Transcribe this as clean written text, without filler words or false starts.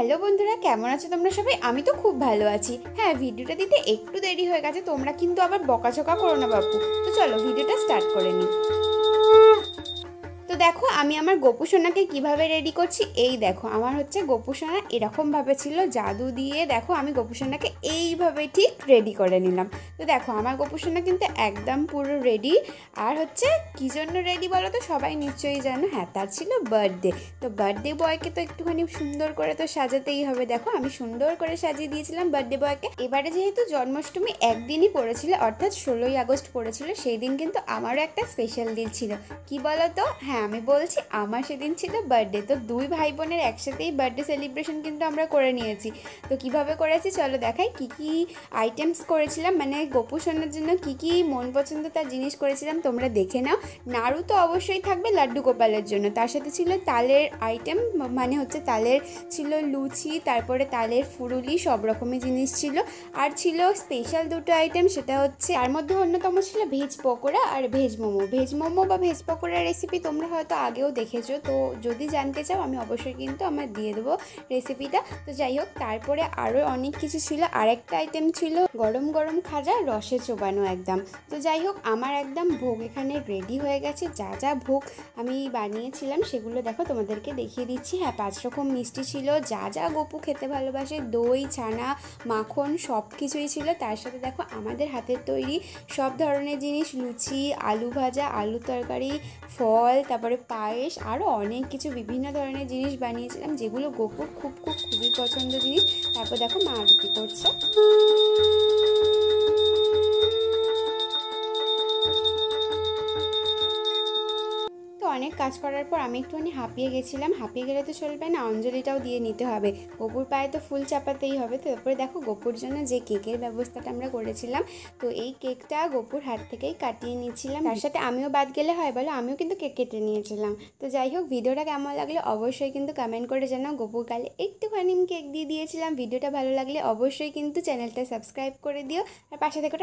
Hello বন্ধুরা, কেমন আছো তোমরা সবাই? আমি তো খুব ভালো আছি। হ্যাঁ, ভিডিওটা দিতে একটু দেরি হয়ে গেছে, তোমরা কিন্তু আবার বকাঝকা করো না বাপু। তো চলো ভিডিওটা স্টার্ট করে নিই। তো দেখো আমি আমার গোপু সোনাকে কীভাবে রেডি করছি। এই দেখো আমার হচ্ছে গোপু সোনা এরকমভাবে ছিল, জাদু দিয়ে দেখো আমি গোপু সোনাকে এইভাবে ঠিক রেডি করে নিলাম। তো দেখো আমার গোপু সোনা কিন্তু একদম পুরো রেডি। আর হচ্ছে কী জন্য রেডি বলো তো? সবাই নিশ্চয়ই জানো, হ্যাঁ তার ছিল বার্থডে। তো বার্থডে বয়কে তো একটুখানি সুন্দর করে তো সাজাতেই হবে। দেখো আমি সুন্দর করে সাজিয়ে দিয়েছিলাম বার্থডে বয়কে। এবারে যেহেতু জন্মাষ্টমী একদিনই পড়েছিল, অর্থাৎ 16ই আগস্ট পড়েছিল, সেই দিন কিন্তু আমারও একটা স্পেশাল দিন ছিল। কি বলো তো? হ্যাঁ আমি বলছি, আমার সেদিন ছিল বার্থডে। তো দুই ভাই বোনের একসাথেই বার্থডে সেলিব্রেশন কিন্তু আমরা করে নিয়েছি। তো কিভাবে করেছি চলো দেখাই। কি কি আইটেমস করেছিলাম, মানে গোপু সোনার জন্য কি কি মন পছন্দ তার জিনিস করেছিলাম তোমরা দেখে নাও। নাড়ু তো অবশ্যই থাকবে লাড্ডু গোপালের জন্য, তার সাথে ছিল তালের আইটেম, মানে হচ্ছে তালের ছিল লুচি, তারপরে তালের ফুরুলি, সব রকমের জিনিস ছিল। আর ছিল স্পেশাল দুটো আইটেম, সেটা হচ্ছে তার মধ্যে অন্যতম ছিল ভেজ পকোড়া আর ভেজ মোমো। ভেজ মোমো বা ভেজ পকোড়ার রেসিপি তোমরা হয়তো আগেও দেখেছো, তো যদি জানতে চাও আমি অবশ্যই কিন্তু আমার দিয়ে দেবো রেসিপিটা। তো যাই হোক, তারপরে আরও অনেক কিছু ছিল। আরেকটা আইটেম ছিল গরম গরম খাজা, রসে চোবানো একদম। তো যাই হোক, আমার একদম ভোগ এখানে রেডি হয়ে গেছে। যা যা ভোগ আমি বানিয়েছিলাম সেগুলো দেখো তোমাদেরকে দেখিয়ে দিচ্ছি। হ্যাঁ 5 রকম মিষ্টি ছিল, যা যা গপু খেতে ভালোবাসে, দই, ছানা, মাখন সব কিছুই ছিল। তার সাথে দেখো আমাদের হাতের তৈরি সব ধরনের জিনিস, লুচি, আলু ভাজা, আলু তরকারি, ফল, তারপরে পায়েস, আরও অনেক কিছু বিভিন্ন ধরনের জিনিস বানিয়েছিলাম, যেগুলো গোপুর খুবই পছন্দ জিনিস। তারপর দেখো মা আরতি করছে। তো অনেক কাজ করার পর আমি একটুখানি হাঁপিয়ে গেছিলাম। হাঁপিয়ে গেলে তো চলবে না, অঞ্জলিটাও দিয়ে নিতে হবে। গোপুর পায়ে তো ফুল চাপাতেই হবে। তো তারপরে দেখো গোপুর জন্য যে কেকের ব্যবস্থাটা আমরা করেছিলাম, তো এই কেকটা গোপুর হাত থেকেই কাটিয়ে নিয়েছিলাম। তার সাথে আমিও বাদ গেলে হয় বলো, আমিও কিন্তু কেক কেটে নিয়েছিলাম। তো যাই হোক, ভিডিওটা কেমন লাগলে অবশ্যই কিন্তু কমেন্ট করে জানাও। গোপুর গালে একটুখানি কেক দিয়ে দিয়েছিলাম। ভিডিওটা ভালো লাগলে অবশ্যই কিন্তু চ্যানেলটা সাবস্ক্রাইব করে দিও, আর পাশে থেকে